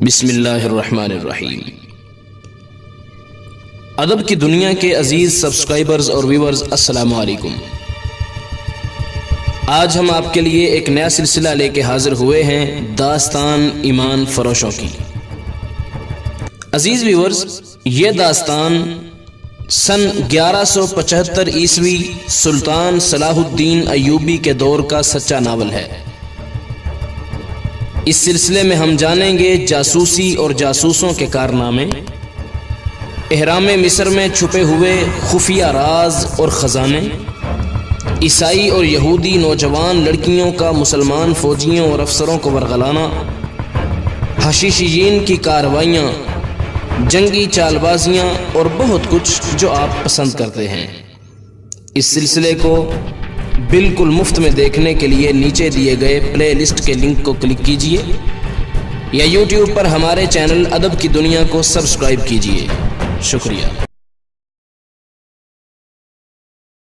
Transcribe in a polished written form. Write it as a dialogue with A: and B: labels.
A: بسم اللہ الرحمن الرحیم۔ ادب کی دنیا کے عزیز سبسکرائبرز اور ویورز، السلام علیکم۔ آج ہم آپ کے لیے ایک نیا سلسلہ لے کے حاضر ہوئے ہیں، داستان ایمان فروشوں کی۔ عزیز ویورز، یہ داستان سن 1175 عیسوی سلطان صلاح الدین ایوبی کے دور کا سچا ناول ہے۔ اس سلسلے میں ہم جانیں گے جاسوسی اور جاسوسوں کے کارنامے، احرام مصر میں چھپے ہوئے خفیہ راز اور خزانے، عیسائی اور یہودی نوجوان لڑکیوں کا مسلمان فوجیوں اور افسروں کو ورغلانا، حشیشیین کی کارروائیاں، جنگی چال بازیاں اور بہت کچھ جو آپ پسند کرتے ہیں۔ اس سلسلے کو بالکل مفت میں دیکھنے کے لیے نیچے دیے گئے پلے لسٹ کے لنک کو کلک کیجیے یا یوٹیوب پر ہمارے چینل ادب کی دنیا کو سبسکرائب کیجیے۔ شکریہ۔